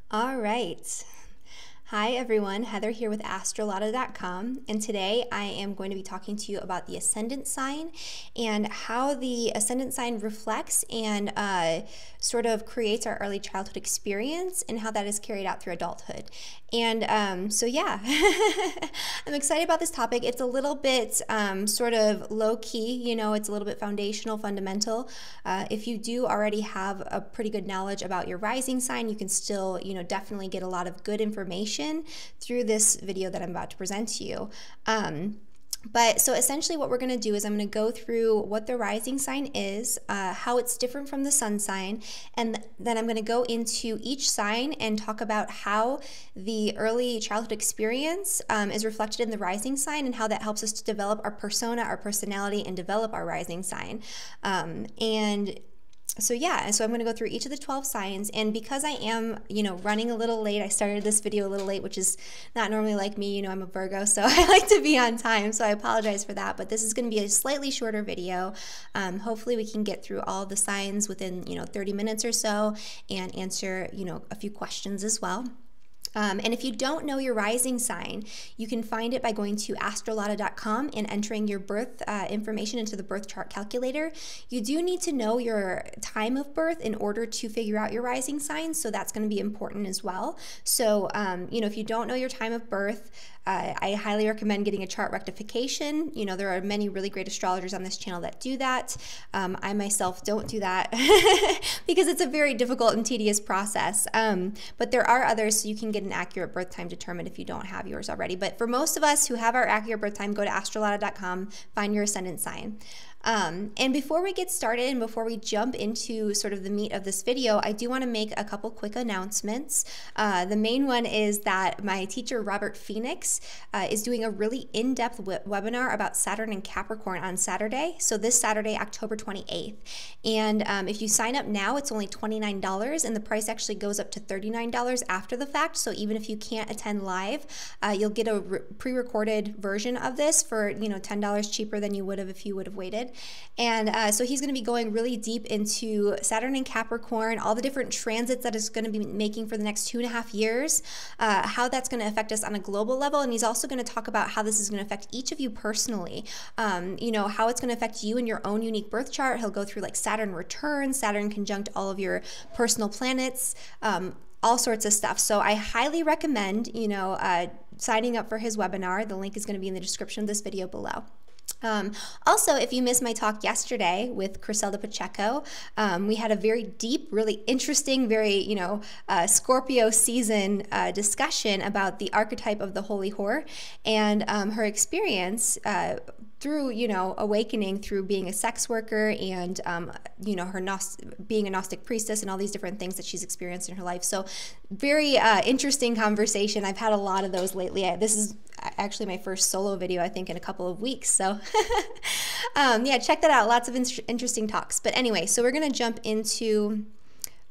All right. Hi everyone, Heather here with astrolotta.com, and today I am going to be talking to you about the Ascendant Sign and how the Ascendant Sign reflects and sort of creates our early childhood experience and how that is carried out through adulthood. And so yeah, I'm excited about this topic. It's a little bit sort of low-key, you know, it's a little bit foundational, fundamental. If you do already have a pretty good knowledge about your rising sign, you can still, you know, definitely get a lot of good information through this video that I'm about to present to you. But so essentially what we're going to do is I'm going to go through what the rising sign is, how it's different from the sun sign, and then I'm going to go into each sign and talk about how the early childhood experience is reflected in the rising sign and how that helps us to develop our persona, our personality, and develop our rising sign. So yeah, so I'm going to go through each of the 12 signs, and because I am, you know, running a little late, I started this video a little late, which is not normally like me, you know, I'm a Virgo, so I like to be on time, so I apologize for that, but this is going to be a slightly shorter video. Hopefully we can get through all the signs within, you know, 30 minutes or so and answer, you know, a few questions as well. And if you don't know your rising sign, you can find it by going to astrolotta.com and entering your birth information into the birth chart calculator. You do need to know your time of birth in order to figure out your rising sign, so that's going to be important as well. So, you know, if you don't know your time of birth, I highly recommend getting a chart rectification. You know, there are many really great astrologers on this channel that do that. I myself don't do that because it's a very difficult and tedious process. But there are others, so you can get an accurate birth time determined if you don't have yours already. But for most of us who have our accurate birth time, go to astrolotta.com, find your ascendant sign. And before we get started and before we jump into sort of the meat of this video, I do want to make a couple quick announcements. The main one is that my teacher, Robert Phoenix, is doing a really in-depth webinar about Saturn and Capricorn on Saturday. So this Saturday, October 28th. And if you sign up now, it's only $29, and the price actually goes up to $39 after the fact. So even if you can't attend live, you'll get a pre-recorded version of this for, you know, $10 cheaper than you would have if you would have waited. And so he's going to be going really deep into Saturn and Capricorn, all the different transits that it's going to be making for the next 2.5 years, how that's going to affect us on a global level. And he's also going to talk about how this is going to affect each of you personally, you know, how it's going to affect you in your own unique birth chart. He'll go through like Saturn return, Saturn conjunct all of your personal planets, all sorts of stuff. So I highly recommend, you know, signing up for his webinar. The link is going to be in the description of this video below. Also, if you missed my talk yesterday with Criselda Pacheco, we had a very deep, really interesting, very, you know, Scorpio season discussion about the archetype of the holy whore and her experience through, you know, awakening through being a sex worker and, you know, her being a Gnostic priestess and all these different things that she's experienced in her life. So very interesting conversation. I've had a lot of those lately. This is actually my first solo video, I think, in a couple of weeks. So yeah, check that out. Lots of interesting talks. But anyway, so we're going to jump into,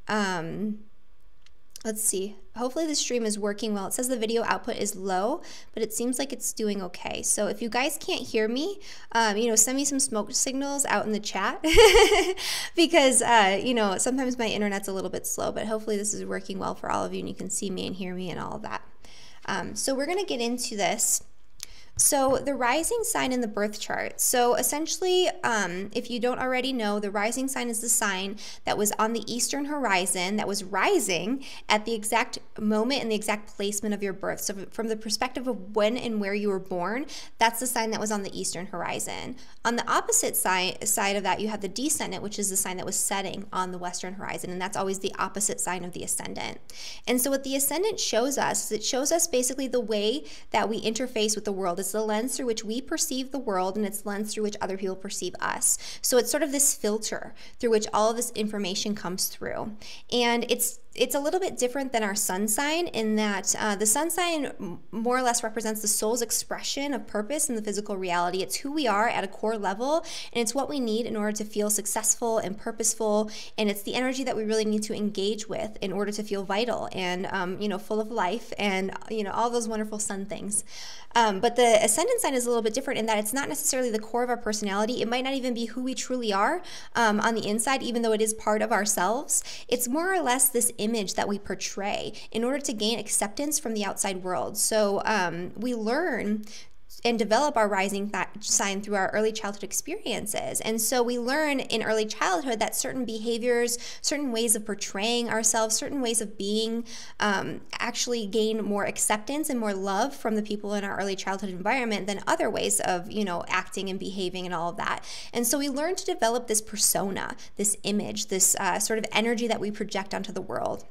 let's see. Hopefully the stream is working well. It says the video output is low, but it seems like it's doing okay. So if you guys can't hear me, you know, send me some smoke signals out in the chat because, you know, sometimes my internet's a little bit slow, but hopefully this is working well for all of you and you can see me and hear me and all of that. So we're going to get into this. So the rising sign in the birth chart. So essentially, if you don't already know, the rising sign is the sign that was on the eastern horizon, that was rising at the exact moment and the exact placement of your birth. So from the perspective of when and where you were born, that's the sign that was on the eastern horizon. On the opposite side of that, you have the descendant, which is the sign that was setting on the western horizon, and that's always the opposite sign of the ascendant. And so what the ascendant shows us is it shows us basically the way that we interface with the world. It's the lens through which we perceive the world, and it's the lens through which other people perceive us. So it's sort of this filter through which all of this information comes through. And it's a little bit different than our sun sign in that the sun sign more or less represents the soul's expression of purpose in the physical reality. It's who we are at a core level, and it's what we need in order to feel successful and purposeful, and it's the energy that we really need to engage with in order to feel vital and you know, full of life and, you know, all those wonderful sun things. But the ascendant sign is a little bit different in that it's not necessarily the core of our personality. It might not even be who we truly are on the inside, even though it is part of ourselves. It's more or less this image that we portray in order to gain acceptance from the outside world. So we learn and develop our rising sign through our early childhood experiences. And so we learn in early childhood that certain behaviors, certain ways of portraying ourselves, certain ways of being actually gain more acceptance and more love from the people in our early childhood environment than other ways of, acting and behaving and all of that. And so we learn to develop this persona, this image, this sort of energy that we project onto the world.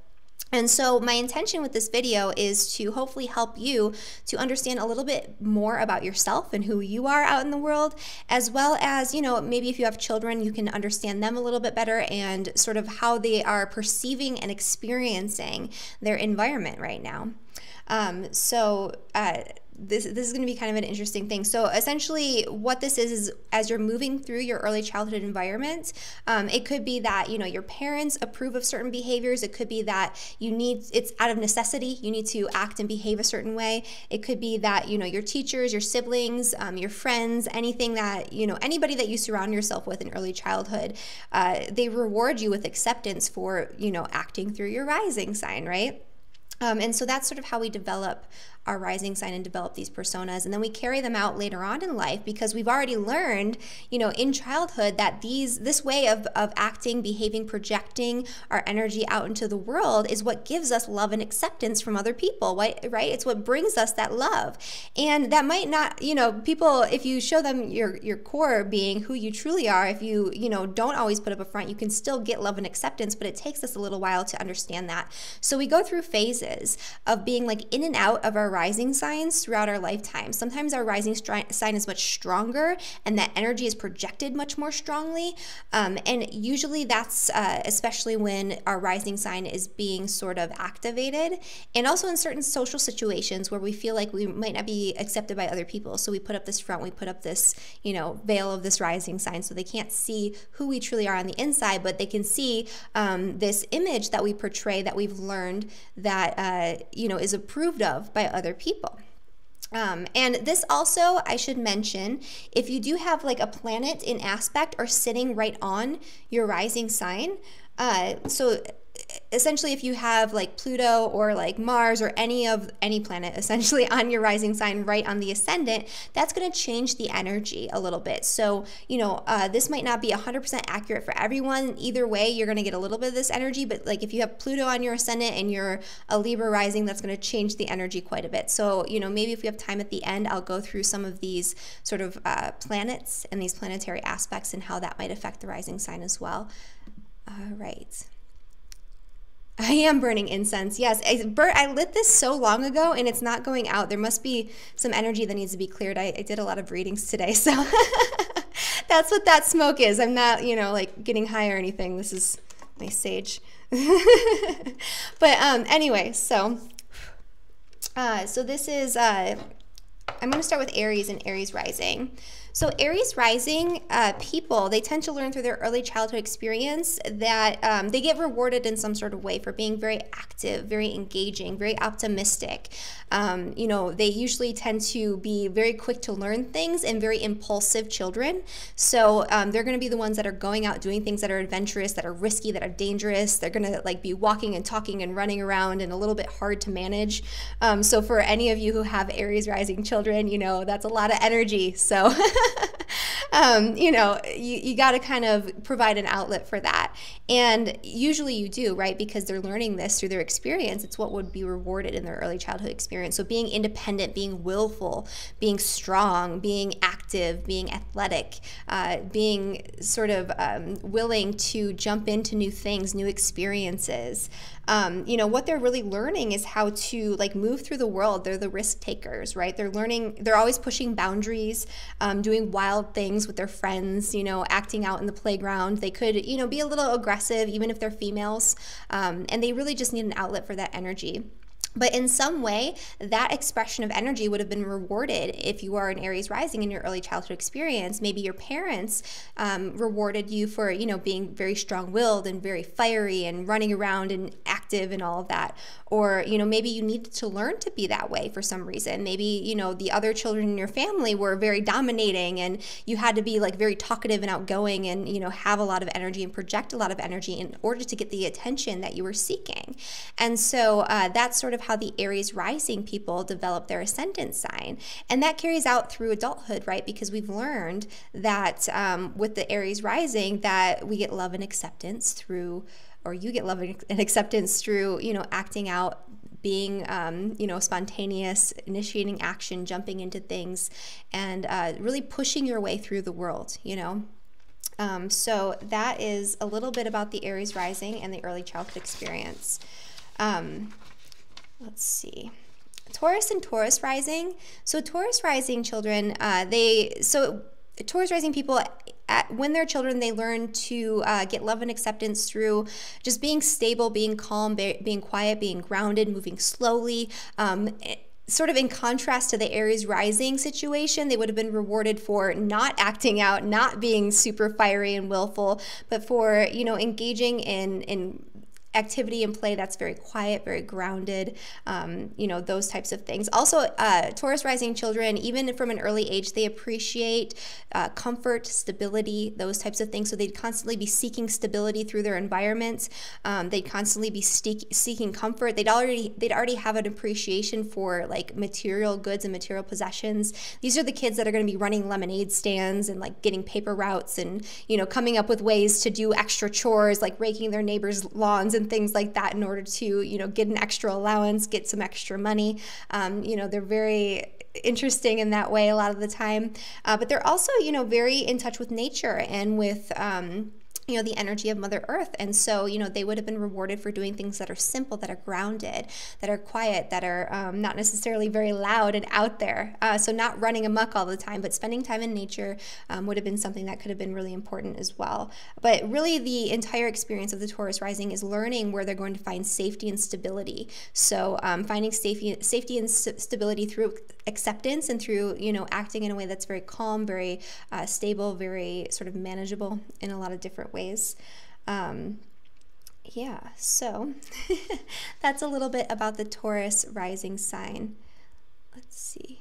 And so my intention with this video is to hopefully help you to understand a little bit more about yourself and who you are out in the world, as well as, maybe if you have children, you can understand them a little bit better and sort of how they are perceiving and experiencing their environment right now. This is going to be kind of an interesting thing. So essentially what this is as you're moving through your early childhood environment, it could be that, your parents approve of certain behaviors. It could be that it's out of necessity. You need to act and behave a certain way. It could be that, your teachers, your siblings, your friends, anything that, anybody that you surround yourself with in early childhood, they reward you with acceptance for, acting through your rising sign, right? And so that's sort of how we develop our rising sign and develop these personas, and then we carry them out later on in life because we've already learned, in childhood that this way of acting, behaving, projecting our energy out into the world is what gives us love and acceptance from other people, right? It's what brings us that love. And that might not, people, if you show them your core being who you truly are, if you don't always put up a front, you can still get love and acceptance, but it takes us a little while to understand that. So we go through phases of being like in and out of our rising signs throughout our lifetime. Sometimes our rising sign is much stronger and that energy is projected much more strongly. And usually that's especially when our rising sign is being sort of activated, and also in certain social situations where we feel like we might not be accepted by other people. So we put up this front, we put up this, veil of this rising sign so they can't see who we truly are on the inside, but they can see this image that we portray that we've learned that, is approved of by other people. And this also, I should mention, if you do have like a planet in aspect or sitting right on your rising sign, so essentially if you have like Pluto or like Mars or any planet essentially on your rising sign right on the ascendant, that's going to change the energy a little bit. So, this might not be 100% accurate for everyone. Either way, you're going to get a little bit of this energy, but like if you have Pluto on your ascendant and you're a Libra rising, that's going to change the energy quite a bit. So, maybe if we have time at the end, I'll go through some of these sort of planets and these planetary aspects and how that might affect the rising sign as well. All right. I am burning incense. Yes, I lit this so long ago and it's not going out. There must be some energy that needs to be cleared. I did a lot of readings today, so that's what that smoke is. I'm not, like getting high or anything. This is my sage. But anyway, so this is, I'm going to start with Aries and Aries rising. So Aries rising people, they tend to learn through their early childhood experience that they get rewarded in some sort of way for being very active, very engaging, very optimistic. They usually tend to be very quick to learn things and very impulsive children. So they're going to be the ones that are going out doing things that are adventurous, that are risky, that are dangerous. They're going to like be walking and talking and running around and a little bit hard to manage. So for any of you who have Aries rising children, that's a lot of energy. So you got to kind of provide an outlet for that. And usually you do, right? Because they're learning this through their experience. It's what would be rewarded in their early childhood experience. So being independent, being willful, being strong, being active, being athletic, being sort of willing to jump into new things, new experiences. What they're really learning is how to like move through the world. They're the risk takers, right? They're always pushing boundaries, doing wild things with their friends, acting out in the playground. They could, be a little aggressive, even if they're females. And they really just need an outlet for that energy. But in some way, that expression of energy would have been rewarded if you are an Aries rising in your early childhood experience. Maybe your parents rewarded you for, being very strong-willed and very fiery and running around and active active and all of that. Or, you know, maybe you needed to learn to be that way for some reason. Maybe, you know, the other children in your family were very dominating and you had to be like very talkative and outgoing and, you know, have a lot of energy and project a lot of energy in order to get the attention that you were seeking. And so that's sort of how the Aries rising people develop their ascendant sign. And that carries out through adulthood, right? Because we've learned that with the Aries rising that we get love and acceptance through, or you get love and acceptance through, you know, acting out, being, you know, spontaneous, initiating action, jumping into things, and really pushing your way through the world, you know. So that is a little bit about the Aries rising and the early childhood experience. Let's see. Taurus and Taurus rising. So Taurus rising children, Taurus rising people, when they're children, they learn to get love and acceptance through just being stable, being calm, being quiet, being grounded, moving slowly. Sort of in contrast to the Aries rising situation, they would have been rewarded for not acting out, not being super fiery and willful, but for, you know, engaging in activity and play that's very quiet, very grounded, you know, those types of things. Also, Taurus rising children, even from an early age, they appreciate comfort, stability, those types of things. So they'd constantly be seeking stability through their environment. They'd constantly be seeking comfort. They'd already have an appreciation for like material goods and material possessions. These are the kids that are going to be running lemonade stands and like getting paper routes and, you know, coming up with ways to do extra chores, like raking their neighbors' lawns and things like that in order to, you know, get an extra allowance, get some extra money. You know, they're very interesting in that way a lot of the time. But they're also, you know, very in touch with nature and with, you know, the energy of Mother Earth. And so, you know, they would have been rewarded for doing things that are simple, that are grounded, that are quiet, that are not necessarily very loud and out there. So not running amok all the time, but spending time in nature would have been something that could have been really important as well. But really the entire experience of the Taurus rising is learning where they're going to find safety and stability. So finding safety and stability through acceptance and through, you know, acting in a way that's very calm, very stable, very sort of manageable in a lot of different ways. Yeah, so that's a little bit about the Taurus rising sign. Let's see.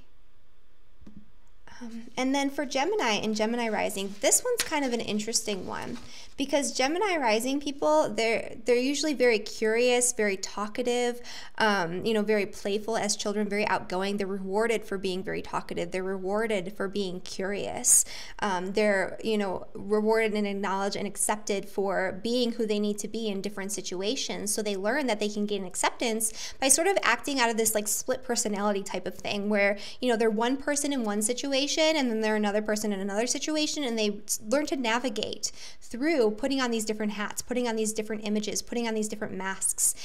And then for Gemini and Gemini rising, this one's kind of an interesting one because Gemini rising people, they're usually very curious, very talkative, you know, very playful as children, very outgoing. They're rewarded for being very talkative. They're rewarded for being curious. They're, you know, rewarded and acknowledged and accepted for being who they need to be in different situations. So they learn that they can gain acceptance by sort of acting out of this like split personality type of thing where, you know, they're one person in one situation and then they're another person in another situation, and they learn to navigate through putting on these different hats, putting on these different images, putting on these different masks,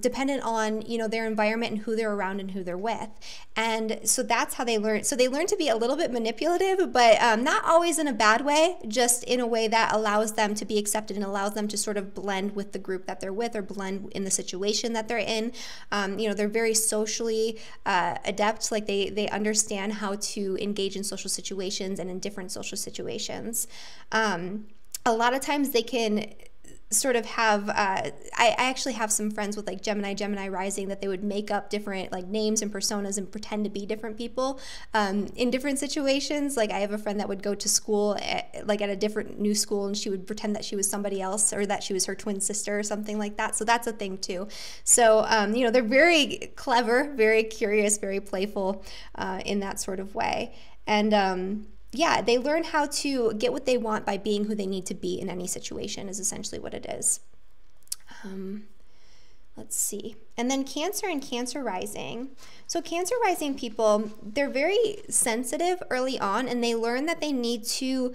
dependent on, you know, their environment and who they're around and who they're with. And so that's how they learn. So they learn to be a little bit manipulative, but not always in a bad way, just in a way that allows them to be accepted and allows them to sort of blend with the group that they're with or blend in the situation that they're in. You know, they're very socially adept, like they understand how to engage in social situations and in different social situations. A lot of times they can sort of have, I actually have some friends with like Gemini rising that they would make up different like names and personas and pretend to be different people in different situations. Like I have a friend that would go to school at a different new school and she would pretend that she was somebody else or that she was her twin sister or something like that. So that's a thing too. So, you know, they're very clever, very curious, very playful in that sort of way. And yeah, they learn how to get what they want by being who they need to be in any situation is essentially what it is. Let's see. And then Cancer and Cancer rising. So Cancer rising people, they're very sensitive early on, and they learn that they need to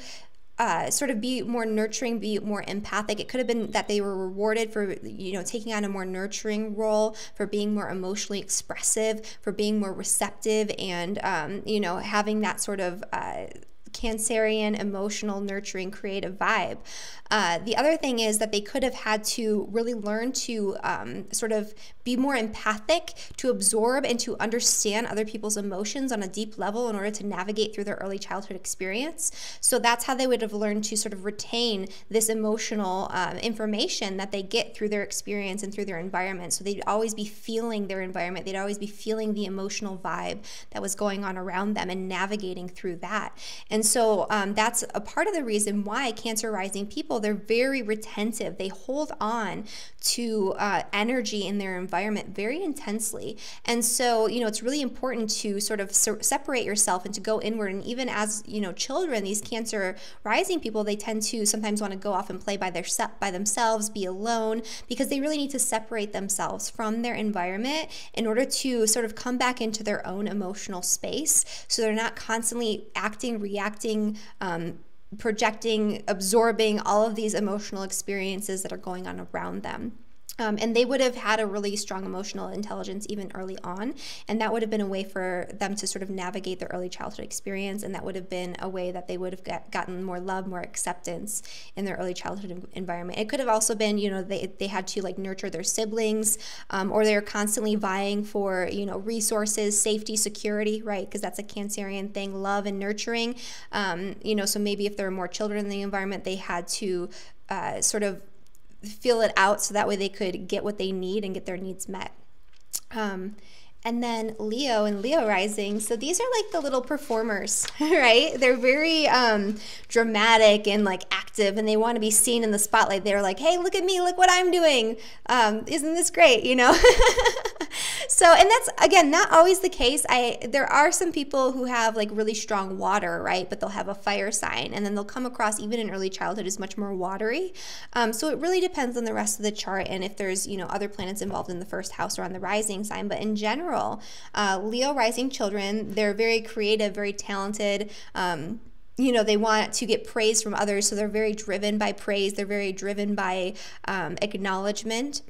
sort of be more nurturing, be more empathic. It could have been that they were rewarded for, you know, taking on a more nurturing role, for being more emotionally expressive, for being more receptive, and, you know, having that sort of Cancerian, emotional, nurturing, creative vibe. The other thing is that they could have had to really learn to sort of be more empathic, to absorb and to understand other people's emotions on a deep level in order to navigate through their early childhood experience. So that's how they would have learned to sort of retain this emotional information that they get through their experience and through their environment. So they'd always be feeling their environment. They'd always be feeling the emotional vibe that was going on around them and navigating through that. And so that's a part of the reason why Cancer rising people, they're very retentive. They hold on to energy in their environment very intensely. And so, you know, it's really important to sort of separate yourself and to go inward. And even as, you know, children, these Cancer rising people, they tend to sometimes want to go off and play by themselves, be alone, because they really need to separate themselves from their environment in order to sort of come back into their own emotional space. So they're not constantly acting, reacting, projecting, absorbing all of these emotional experiences that are going on around them. And they would have had a really strong emotional intelligence even early on, and that would have been a way for them to sort of navigate their early childhood experience, and that would have been a way that they would have gotten more love, more acceptance in their early childhood environment. It could have also been, you know, they had to like nurture their siblings, or they're constantly vying for, you know, resources, safety, security, right? Because that's a Cancerian thing, love and nurturing. You know, so maybe if there were more children in the environment, they had to sort of feel it out so that way they could get what they need and get their needs met. And then Leo and Leo rising. So these are like the little performers, right? They're very dramatic and like active, and they want to be seen in the spotlight. They're like, hey, look at me, look what I'm doing. Isn't this great, you know? So, and that's, again, not always the case. There are some people who have like really strong water, right? But they'll have a fire sign, and then they'll come across, even in early childhood, as much more watery. So it really depends on the rest of the chart and if there's, you know, other planets involved in the first house or on the rising sign. But in general, Leo rising children, they're very creative, very talented. You know, they want to get praise from others, so they're very driven by praise. They're very driven by acknowledgement.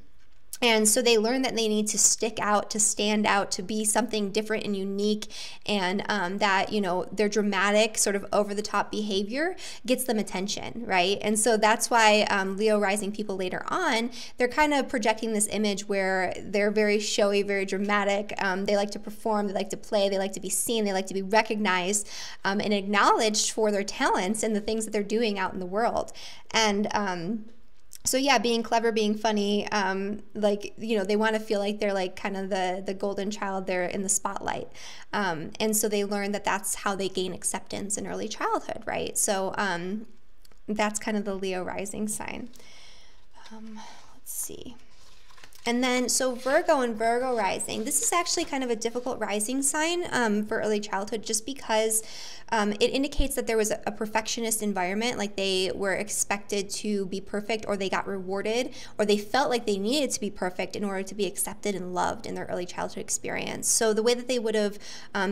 And so they learn that they need to stick out, to stand out, to be something different and unique, and that, you know, their dramatic, sort of over-the-top behavior gets them attention, right? And so that's why Leo rising people later on, they're kind of projecting this image where they're very showy, very dramatic. They like to perform, they like to play, they like to be seen, they like to be recognized and acknowledged for their talents and the things that they're doing out in the world. And so yeah, being clever, being funny, like, you know, they want to feel like they're like kind of the golden child there in the spotlight. And so they learn that that's how they gain acceptance in early childhood, right? So that's kind of the Leo rising sign. Let's see. And then, so Virgo and Virgo rising, this is actually kind of a difficult rising sign for early childhood, just because it indicates that there was a perfectionist environment, like they were expected to be perfect, or they got rewarded, or they felt like they needed to be perfect in order to be accepted and loved in their early childhood experience. So the way that they would have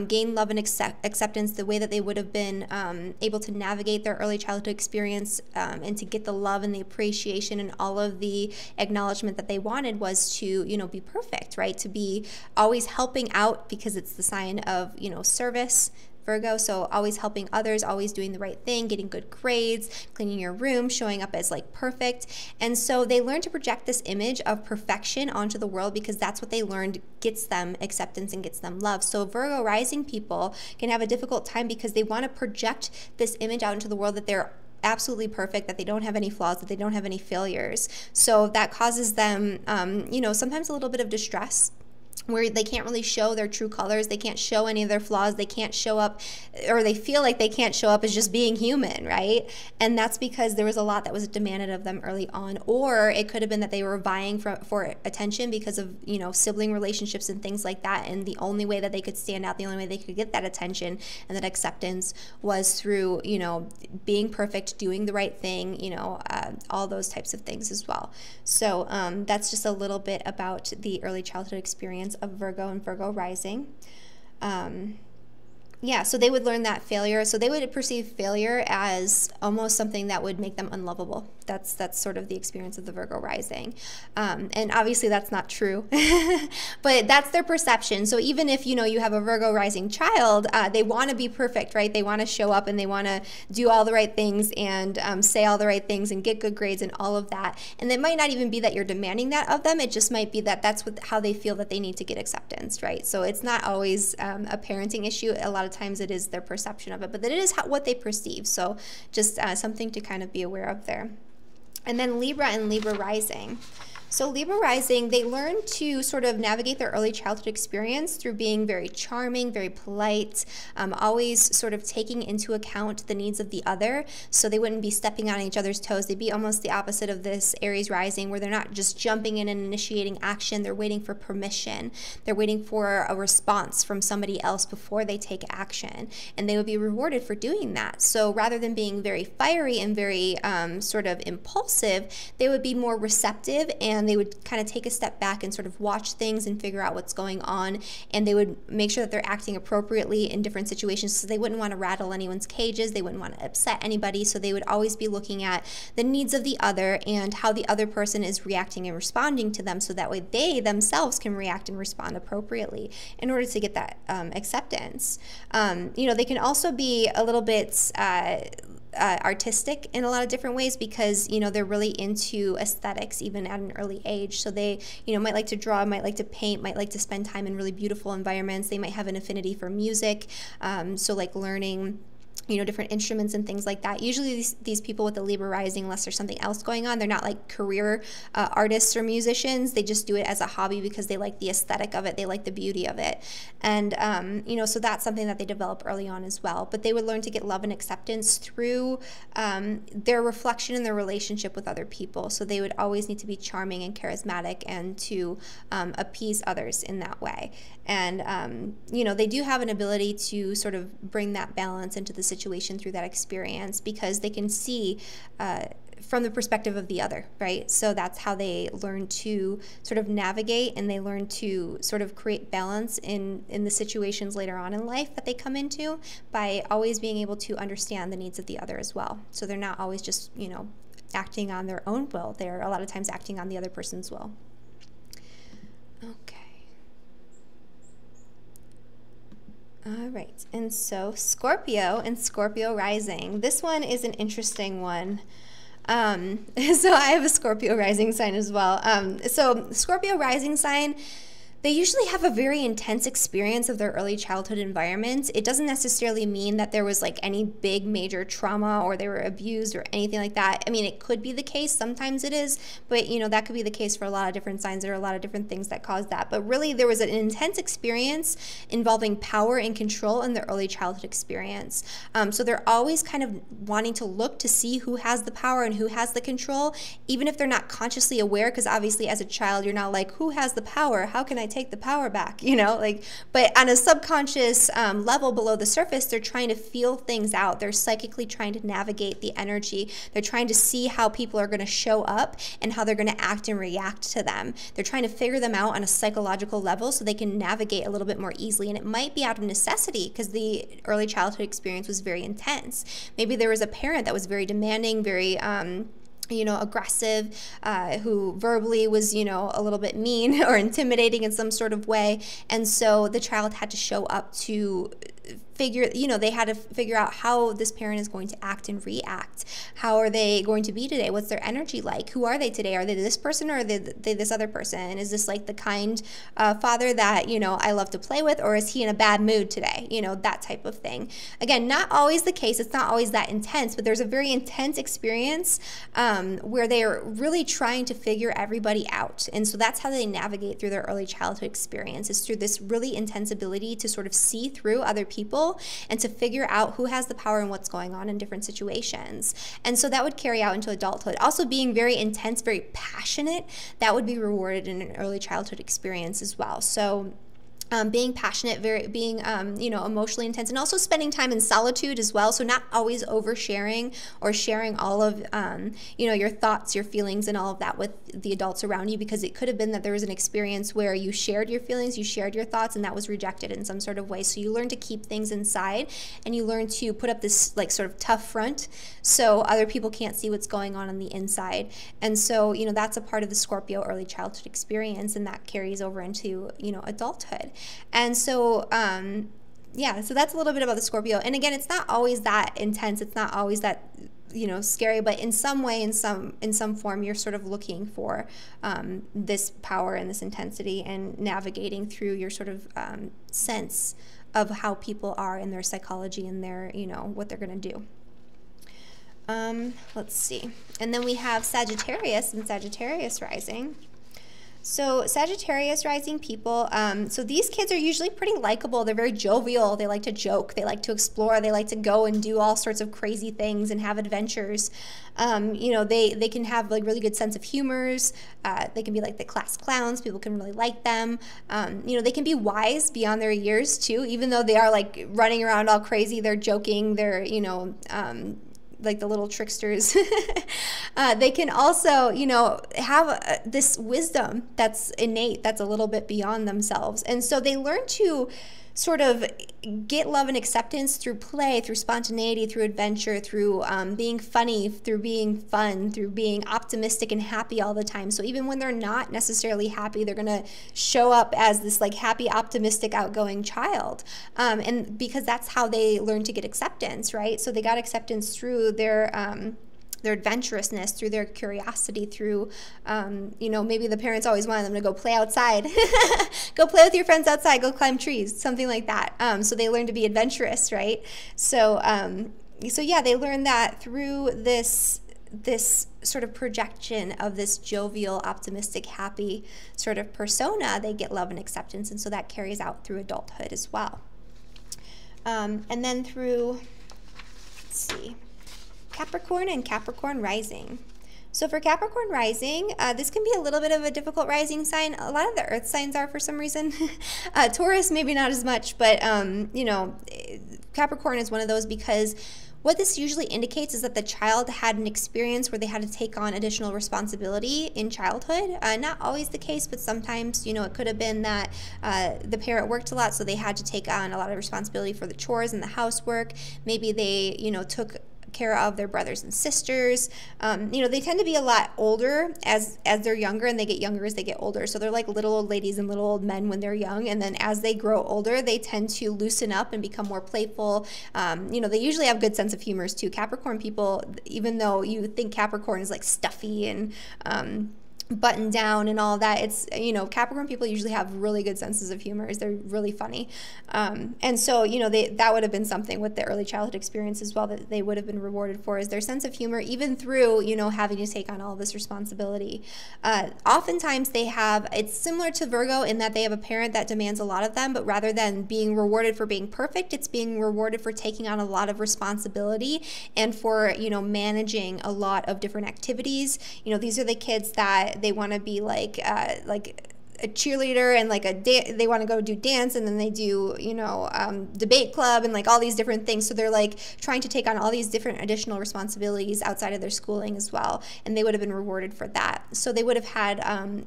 gained love and acceptance, the way that they would have been able to navigate their early childhood experience and to get the love and the appreciation and all of the acknowledgement that they wanted was to, you know, be perfect, right? To be always helping out, because it's the sign of, you know, service, Virgo, so always helping others, always doing the right thing, getting good grades, cleaning your room, showing up as like perfect. And so they learn to project this image of perfection onto the world, because that's what they learned gets them acceptance and gets them love. So Virgo rising people can have a difficult time because they want to project this image out into the world that they're absolutely perfect, that they don't have any flaws, that they don't have any failures. So that causes them, you know, sometimes a little bit of distress, where they can't really show their true colors. They can't show any of their flaws. They can't show up, or they feel like they can't show up as just being human, right? And that's because there was a lot that was demanded of them early on. Or it could have been that they were vying for attention because of, you know, sibling relationships and things like that. And the only way that they could stand out, the only way they could get that attention and that acceptance was through, you know, being perfect, doing the right thing, you know, all those types of things as well. So that's just a little bit about the early childhood experience of Virgo and Virgo rising. Yeah, so they would learn that failure. So they would perceive failure as almost something that would make them unlovable. That's sort of the experience of the Virgo rising. And obviously that's not true, but that's their perception. So even if, you know, you have a Virgo rising child, they want to be perfect, right? They want to show up and they want to do all the right things and say all the right things and get good grades and all of that. And it might not even be that you're demanding that of them. It just might be that that's how they feel that they need to get acceptance, right? So it's not always a parenting issue. A lot of times it is their perception of it, but that it is what they perceive. So just something to kind of be aware of there. And then Libra and Libra rising. So Libra rising, they learn to sort of navigate their early childhood experience through being very charming, very polite, always sort of taking into account the needs of the other, so they wouldn't be stepping on each other's toes. They'd be almost the opposite of this Aries rising, where they're not just jumping in and initiating action. They're waiting for permission. They're waiting for a response from somebody else before they take action, and they would be rewarded for doing that. So rather than being very fiery and very sort of impulsive, they would be more receptive, and they would kind of take a step back and sort of watch things and figure out what's going on, and they would make sure that they're acting appropriately in different situations. So they wouldn't want to rattle anyone's cages, they wouldn't want to upset anybody, so they would always be looking at the needs of the other and how the other person is reacting and responding to them, so that way they themselves can react and respond appropriately in order to get that acceptance. You know, they can also be a little bit artistic in a lot of different ways, because, you know, they're really into aesthetics even at an early age. So they, you know, might like to draw, might like to paint, might like to spend time in really beautiful environments. They might have an affinity for music, so like learning, you know, different instruments and things like that. Usually these people with the Libra rising, unless there's something else going on, they're not like career artists or musicians. They just do it as a hobby because they like the aesthetic of it. They like the beauty of it. And, you know, so that's something that they develop early on as well. But they would learn to get love and acceptance through their reflection in their relationship with other people. So they would always need to be charming and charismatic and to appease others in that way. And, you know, they do have an ability to sort of bring that balance into the situation through that experience, because they can see from the perspective of the other, right? So that's how they learn to sort of navigate, and they learn to sort of create balance in the situations later on in life that they come into, by always being able to understand the needs of the other as well. So they're not always just, you know, acting on their own will. They're a lot of times acting on the other person's will. Okay. All right, and so Scorpio and Scorpio rising. This one is an interesting one. So I have a Scorpio rising sign as well. So Scorpio rising sign, they usually have a very intense experience of their early childhood environment. It doesn't necessarily mean that there was like any big major trauma or they were abused or anything like that. I mean, it could be the case. Sometimes it is, but you know, that could be the case for a lot of different signs. There are a lot of different things that cause that. But really, there was an intense experience involving power and control in their early childhood experience. So they're always kind of wanting to look to see who has the power and who has the control, even if they're not consciously aware, because obviously as a child, you're not like, who has the power? How can I take the power back, you know, like, but on a subconscious level below the surface, they're trying to feel things out. They're psychically trying to navigate the energy. They're trying to see how people are going to show up and how they're going to act and react to them. They're trying to figure them out on a psychological level so they can navigate a little bit more easily. And it might be out of necessity because the early childhood experience was very intense. Maybe there was a parent that was very demanding, very you know, aggressive, who verbally was, you know, a little bit mean or intimidating in some sort of way. And so the child had to show up to figure, you know, they had to figure out how this parent is going to act and react. How are they going to be today? What's their energy like? Who are they today? Are they this person or are they this other person? Is this like the kind father that, you know, I love to play with, or is he in a bad mood today? You know, that type of thing. Again, not always the case. It's not always that intense, but there's a very intense experience where they are really trying to figure everybody out. And so that's how they navigate through their early childhood experience, is through this really intense ability to sort of see through other people and to figure out who has the power and what's going on in different situations. And so that would carry out into adulthood. Also being very intense, very passionate, that would be rewarded in an early childhood experience as well. So being passionate, being you know, emotionally intense, and also spending time in solitude as well. So not always oversharing or sharing all of you know, your thoughts, your feelings, and all of that with the adults around you, because it could have been that there was an experience where you shared your feelings, you shared your thoughts, and that was rejected in some sort of way. So you learn to keep things inside, and you learn to put up this like sort of tough front so other people can't see what's going on the inside. And so, you know, that's a part of the Scorpio early childhood experience, and that carries over into, you know, adulthood. And so, yeah, so that's a little bit about the Scorpio. And again, it's not always that intense. It's not always that, you know, scary, but in some way, in some form, you're sort of looking for this power and this intensity, and navigating through your sort of sense of how people are in their psychology and their, you know, what they're going to do. Let's see. And then we have Sagittarius and Sagittarius rising. So Sagittarius rising people, so these kids are usually pretty likable. They're very jovial. They like to joke. They like to explore. They like to go and do all sorts of crazy things and have adventures. You know, they can have like really good sense of humors. They can be like the class clowns. People can really like them. You know, they can be wise beyond their years too, even though they are like running around all crazy. They're joking. They're, you know, like the little tricksters. They can also, you know, have this wisdom that's innate, that's a little bit beyond themselves. And so they learn to sort of get love and acceptance through play, through spontaneity, through adventure, through being funny, through being fun, through being optimistic and happy all the time. So even when they're not necessarily happy, they're going to show up as this like happy, optimistic, outgoing child. And because that's how they learn to get acceptance, right? So they got acceptance through their adventurousness, through their curiosity, through, you know, maybe the parents always wanted them to go play outside. Go play with your friends outside, go climb trees, something like that. So they learn to be adventurous, right? So, so yeah, they learn that through this sort of projection of this jovial, optimistic, happy sort of persona. They get love and acceptance, and so that carries out through adulthood as well. And then through, let's see, Capricorn and Capricorn rising. So for Capricorn rising, this can be a little bit of a difficult rising sign. A lot of the earth signs are for some reason. Taurus, maybe not as much, but you know, Capricorn is one of those, because what this usually indicates is that the child had an experience where they had to take on additional responsibility in childhood. Not always the case, but sometimes, you know, it could have been that the parent worked a lot, so they had to take on a lot of responsibility for the chores and the housework. Maybe they, you know, took care of their brothers and sisters. You know, they tend to be a lot older as they're younger, and they get younger as they get older. So they're like little old ladies and little old men when they're young, and then as they grow older, they tend to loosen up and become more playful. You know, they usually have good sense of humors too. Capricorn people, even though you think Capricorn is like stuffy and buttoned down and all that, it's, you know, Capricorn people usually have really good senses of humor. They're really funny. And so, you know, that would have been something with the early childhood experience as well that they would have been rewarded for, is their sense of humor, even through, you know, having to take on all this responsibility. Oftentimes they have, it's similar to Virgo in that they have a parent that demands a lot of them, but rather than being rewarded for being perfect, it's being rewarded for taking on a lot of responsibility and for, you know, managing a lot of different activities. You know, these are the kids that they want to be like a cheerleader and like they want to go do dance, and then they do, you know, debate club and like all these different things. So they're like trying to take on all these different additional responsibilities outside of their schooling as well, and they would have been rewarded for that. So they would have had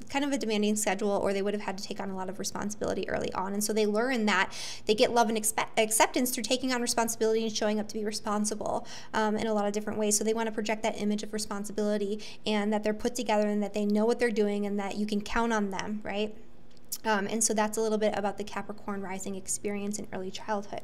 kind of a demanding schedule, or they would have had to take on a lot of responsibility early on. And so they learn that they get love and acceptance through taking on responsibility and showing up to be responsible in a lot of different ways. So they want to project that image of responsibility, and that they're put together, and that they know what they're doing, and that you can count on them, right? And so that's a little bit about the Capricorn rising experience in early childhood.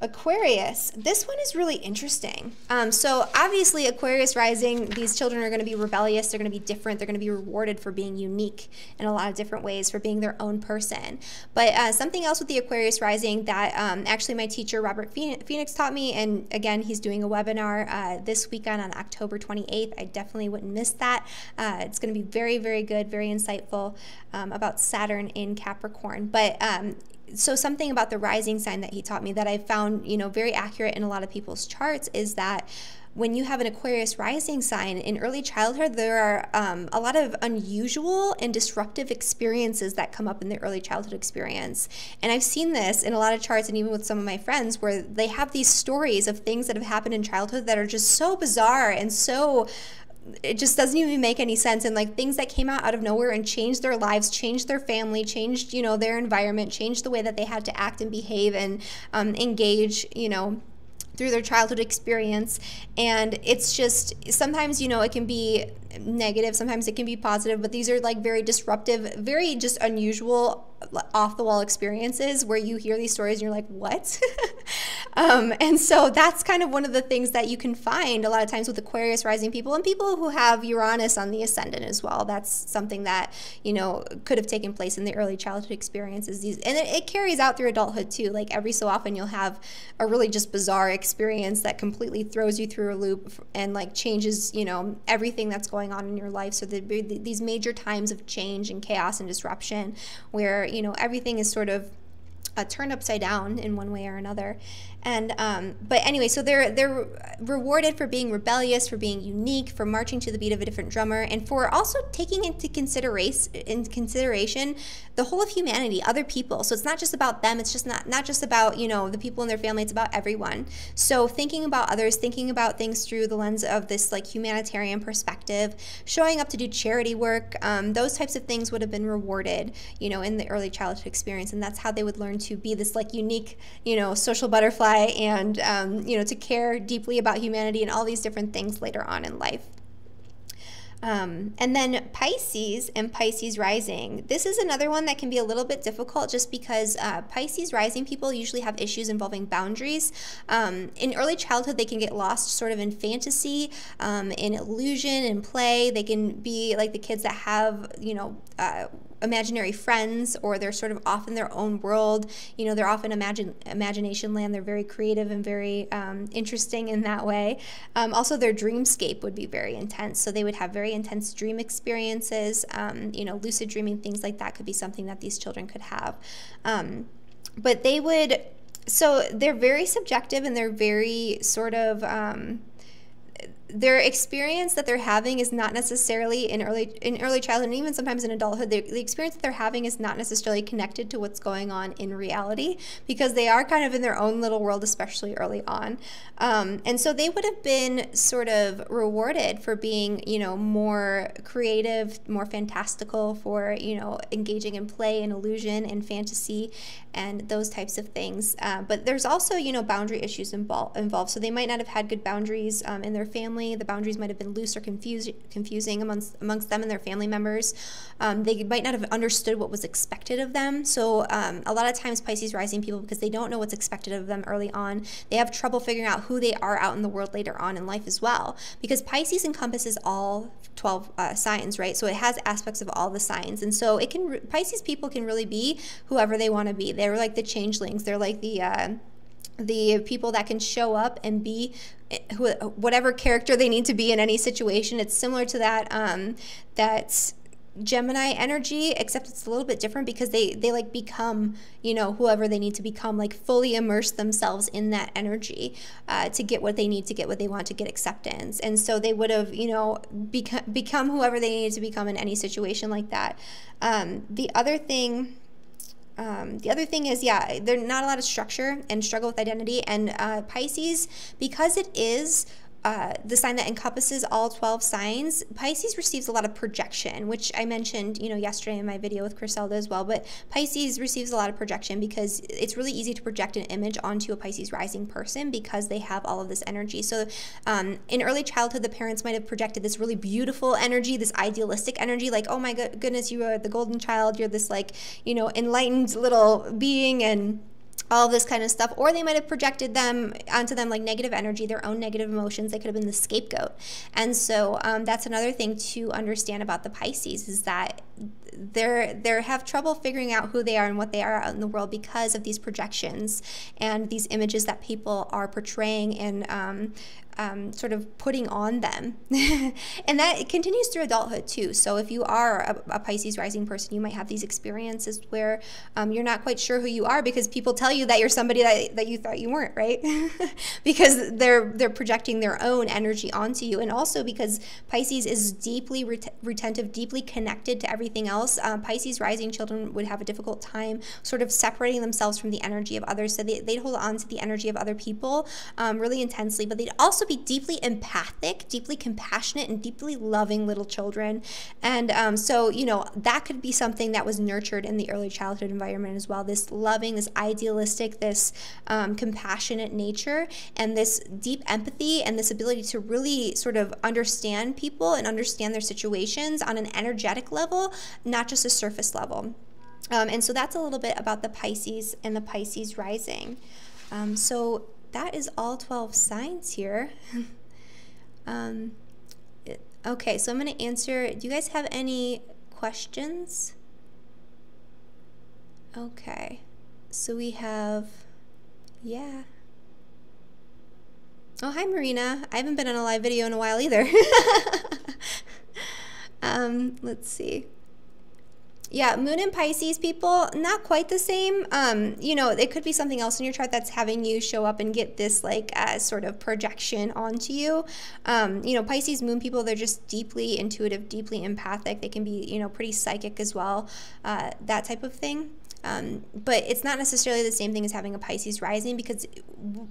Aquarius, this one is really interesting. So obviously Aquarius rising, these children are going to be rebellious, they're going to be different, they're going to be rewarded for being unique in a lot of different ways, for being their own person. But something else with the Aquarius rising that actually my teacher Robert Phoenix taught me, and again he's doing a webinar this weekend on October 28th. I definitely wouldn't miss that. It's going to be very, very good, very insightful about Saturn in Capricorn. But so something about the rising sign that he taught me that I found, you know, very accurate in a lot of people's charts is that when you have an Aquarius rising sign in early childhood, there are a lot of unusual and disruptive experiences that come up in the early childhood experience. And I've seen this in a lot of charts and even with some of my friends where they have these stories of things that have happened in childhood that are just so bizarre and so, it just doesn't even make any sense, and like things that came out of nowhere and changed their lives, changed their family, changed, you know, their environment, changed the way that they had to act and behave and engage, you know, through their childhood experience. And it's just, sometimes, you know, it can be negative, sometimes it can be positive, but these are like very disruptive, very just unusual, off the wall experiences where you hear these stories and you're like, what? And so that's kind of one of the things that you can find a lot of times with Aquarius rising people and people who have Uranus on the ascendant as well. That's something that, you know, could have taken place in the early childhood experiences. And it carries out through adulthood too. Like every so often you'll have a really just bizarre experience that completely throws you through a loop and like changes, you know, everything that's going on in your life. So these major times of change and chaos and disruption where, you know, everything is sort of turned upside down in one way or another. And but anyway, so they're rewarded for being rebellious, for being unique, for marching to the beat of a different drummer, and for also taking into consideration the whole of humanity, other people. So it's not just about them. It's just not just about, you know, the people in their family. It's about everyone. So thinking about others, thinking about things through the lens of this like humanitarian perspective, showing up to do charity work, those types of things would have been rewarded, you know, in the early childhood experience, and that's how they would learn to be this like unique, you know, social butterfly and, you know, to care deeply about humanity and all these different things later on in life. And then Pisces and Pisces rising. This is another one that can be a little bit difficult just because Pisces rising people usually have issues involving boundaries. In early childhood, they can get lost sort of in fantasy, in illusion and play. They can be like the kids that have, you know, imaginary friends, or they're sort of off in their own world. You know, they're off in imagination land. They're very creative and very interesting in that way. Also, their dreamscape would be very intense. So they would have very intense dream experiences. You know, lucid dreaming, things like that could be something that these children could have. But they would, so they're very subjective and they're very sort of, their experience that they're having is not necessarily in early childhood and even sometimes in adulthood, the experience that they're having is not necessarily connected to what's going on in reality, because they are kind of in their own little world, especially early on. And so they would have been sort of rewarded for being, you know, more creative, more fantastical, for, you know, engaging in play and illusion and fantasy and those types of things. But there's also, you know, boundary issues involved. So they might not have had good boundaries in their family. The boundaries might have been loose or confusing amongst them and their family members. They might not have understood what was expected of them. So a lot of times Pisces rising people, because they don't know what's expected of them early on, they have trouble figuring out who they are out in the world later on in life as well. Because Pisces encompasses all 12 signs, right? So it has aspects of all the signs. And so it can, Pisces people can really be whoever they want to be. They're like the changelings. They're like the people that can show up and be whatever character they need to be in any situation. It's similar to that that Gemini energy, except it's a little bit different because they like become, you know, whoever they need to become, like fully immerse themselves in that energy to get what they need, to get what they want, to get acceptance. And so they would have, you know, become whoever they needed to become in any situation like that. The other thing is, yeah, there's not a lot of structure and struggle with identity. And Pisces, because it is the sign that encompasses all 12 signs, Pisces receives a lot of projection, which I mentioned, you know, yesterday in my video with Criselda as well. But Pisces receives a lot of projection because it's really easy to project an image onto a Pisces rising person because they have all of this energy. So in early childhood, the parents might have projected this really beautiful energy, this idealistic energy, like, oh my goodness, you are the golden child, you're this, like, you know, enlightened little being, and all this kind of stuff. Or they might have projected onto them like negative energy, their own negative emotions. They could have been the scapegoat. And so that's another thing to understand about the Pisces, is that they have trouble figuring out who they are and what they are out in the world because of these projections and these images that people are portraying and sort of putting on them. And that it continues through adulthood too. So if you are a Pisces rising person, you might have these experiences where you're not quite sure who you are because people tell you that you're somebody that you thought you weren't, right? Because they're projecting their own energy onto you. And also because Pisces is deeply retentive, deeply connected to everything else. Pisces rising children would have a difficult time sort of separating themselves from the energy of others. So they'd hold on to the energy of other people really intensely, but they'd also be deeply empathic, deeply compassionate, and deeply loving little children. And so, you know, that could be something that was nurtured in the early childhood environment as well. This loving, this idealistic, this compassionate nature, and this deep empathy, and this ability to really sort of understand people and understand their situations on an energetic level, not just a surface level. And so that's a little bit about the Pisces and the Pisces rising. So that is all 12 signs here. Okay, so I'm going to answer. Do you guys have any questions? Okay, so we have, yeah. Oh, hi, Marina. I haven't been on a live video in a while either. Let's see. Yeah, Moon and Pisces people, not quite the same. You know, it could be something else in your chart that's having you show up and get this like sort of projection onto you. You know, Pisces Moon people, they're just deeply intuitive, deeply empathic. They can be, you know, pretty psychic as well, that type of thing. But it's not necessarily the same thing as having a Pisces rising, because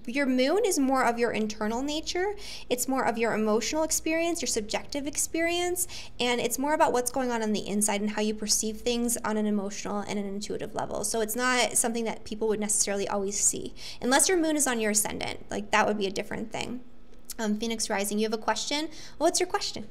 your moon is more of your internal nature. It's more of your emotional experience, your subjective experience, and it's more about what's going on the inside and how you perceive things on an emotional and an intuitive level. So it's not something that people would necessarily always see, unless your moon is on your ascendant. Like, that would be a different thing. Phoenix rising, you have a question? Well, what's your question?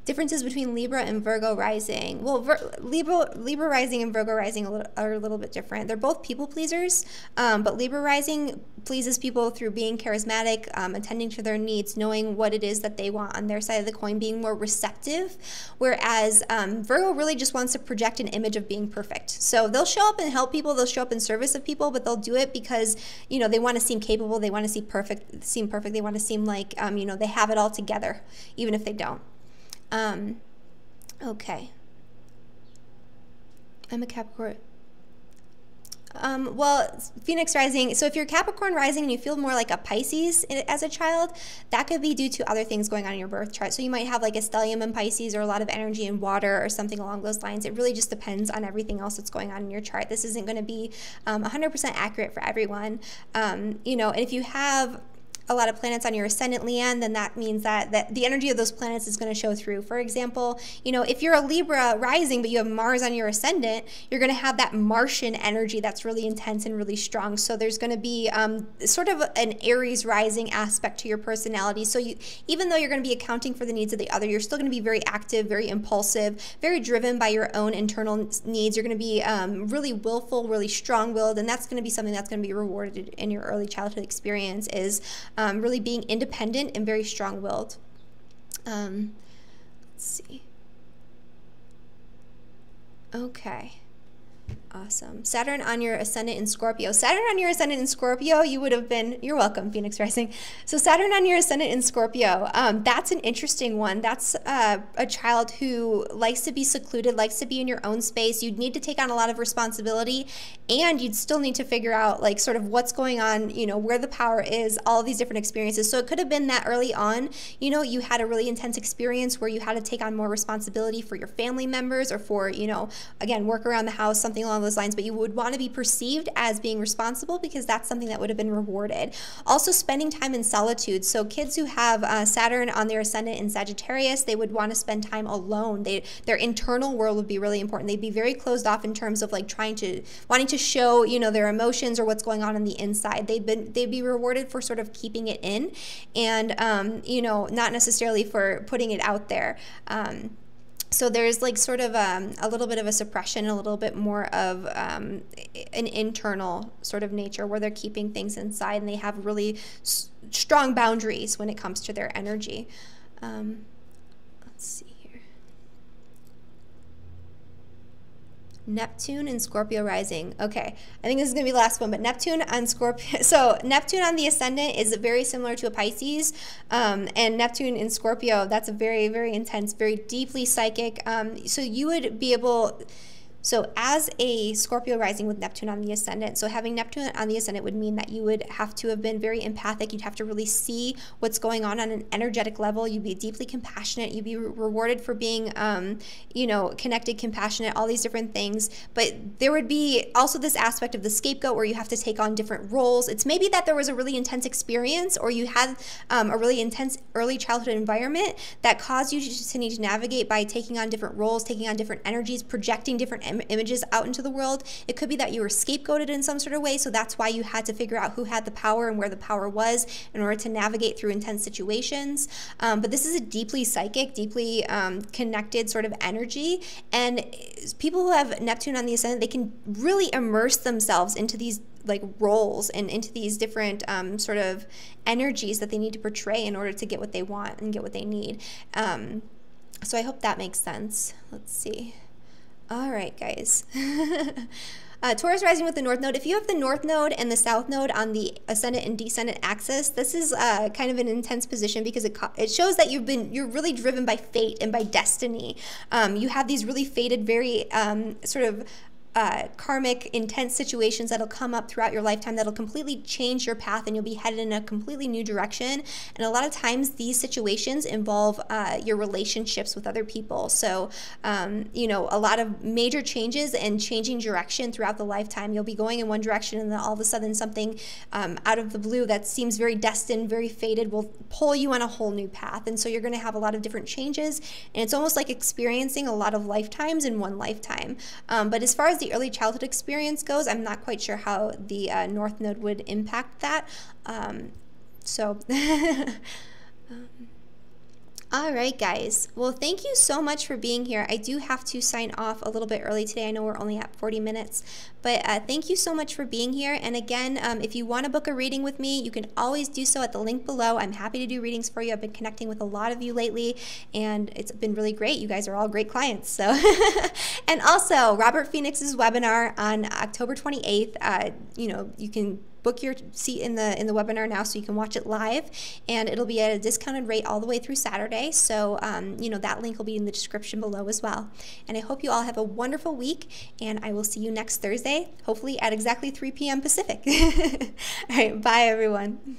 Differences between Libra and Virgo rising. Well, Libra rising and Virgo rising are a little bit different. They're both people pleasers, but Libra rising pleases people through being charismatic, attending to their needs, knowing what it is that they want on their side of the coin, being more receptive, whereas Virgo really just wants to project an image of being perfect. So they'll show up and help people, they'll show up in service of people, but they'll do it because, you know, they want to seem capable, they want to seem perfect, they want to seem like, you know, they have it all together, even if they don't. Okay. I'm a Capricorn. Well, Phoenix rising. So if you're Capricorn rising and you feel more like a Pisces as a child, that could be due to other things going on in your birth chart. So you might have like a stellium in Pisces or a lot of energy in water or something along those lines. It really just depends on everything else that's going on in your chart. This isn't going to be 100% accurate for everyone. You know, and if you have a lot of planets on your ascendant, Leanne, then that means that the energy of those planets is going to show through. For example, you know, if you're a Libra rising, but you have Mars on your ascendant, you're going to have that Martian energy that's really intense and really strong. So there's going to be sort of an Aries rising aspect to your personality. So even though you're going to be accounting for the needs of the other, you're still going to be very active, very impulsive, very driven by your own internal needs. You're going to be really willful, really strong-willed, and that's going to be something that's going to be rewarded in your early childhood experience, is really being independent and very strong-willed. Let's see. Okay. Awesome. Saturn on your ascendant in Scorpio. Saturn on your ascendant in Scorpio, you would have been, you're welcome, Phoenix rising. So Saturn on your ascendant in Scorpio, that's an interesting one. That's a child who likes to be secluded, likes to be in your own space. You'd need to take on a lot of responsibility, and you'd still need to figure out like sort of what's going on, you know, where the power is, all of these different experiences. So it could have been that early on, you know, you had a really intense experience where you had to take on more responsibility for your family members, or for, you know, again, work around the house, something along those lines, but you would want to be perceived as being responsible because that's something that would have been rewarded. Also, spending time in solitude. So kids who have Saturn on their ascendant in Sagittarius, they would want to spend time alone. Their internal world would be really important. They'd be very closed off in terms of like wanting to show, you know, their emotions or what's going on the inside. They'd be rewarded for sort of keeping it in, and you know, not necessarily for putting it out there. So there's like sort of a little bit of a suppression, a little bit more of an internal sort of nature where they're keeping things inside, and they have really strong boundaries when it comes to their energy. Let's see here. Neptune and Scorpio rising. Okay, I think this is going to be the last one, but Neptune on Scorpio. So Neptune on the ascendant is very similar to a Pisces, and Neptune in Scorpio, that's a very, very intense, very deeply psychic. So you would be able... So as a Scorpio rising with Neptune on the ascendant, so having Neptune on the ascendant would mean that you would have to have been very empathic. You'd have to really see what's going on an energetic level. You'd be deeply compassionate. You'd be rewarded for being, you know, connected, compassionate, all these different things. But there would be also this aspect of the scapegoat where you have to take on different roles. It's maybe that there was a really intense experience, or you had a really intense early childhood environment that caused you to need to navigate by taking on different roles, taking on different energies, projecting different images out into the world. It could be that you were scapegoated in some sort of way, so that's why you had to figure out who had the power and where the power was in order to navigate through intense situations. But this is a deeply psychic, deeply connected sort of energy, and people who have Neptune on the ascendant, they can really immerse themselves into these like roles and into these different sort of energies that they need to portray in order to get what they want and get what they need. So I hope that makes sense. Let's see. All right, guys. Taurus rising with the North Node. If you have the North Node and the South Node on the Ascendant and Descendant axis, this is kind of an intense position because it shows that you're really driven by fate and by destiny. You have these really fated, very sort of karmic, intense situations that'll come up throughout your lifetime that'll completely change your path, and you'll be headed in a completely new direction. And a lot of times these situations involve your relationships with other people. So, you know, a lot of major changes and changing direction throughout the lifetime. You'll be going in one direction, and then all of a sudden something out of the blue that seems very destined, very fated, will pull you on a whole new path. And so you're going to have a lot of different changes, and it's almost like experiencing a lot of lifetimes in one lifetime. But as far as the early childhood experience goes, I'm not quite sure how the North Node would impact that. All right, guys. Well, thank you so much for being here. I do have to sign off a little bit early today. I know we're only at 40 minutes, but thank you so much for being here. And again, if you want to book a reading with me, you can always do so at the link below. I'm happy to do readings for you. I've been connecting with a lot of you lately, and it's been really great. You guys are all great clients. So, and also Robert Phoenix's webinar on October 28th. You know, you can book your seat in the webinar now so you can watch it live, and it'll be at a discounted rate all the way through Saturday. So, you know, that link will be in the description below as well. And I hope you all have a wonderful week, and I will see you next Thursday, hopefully at exactly 3 p.m. Pacific. All right, bye everyone.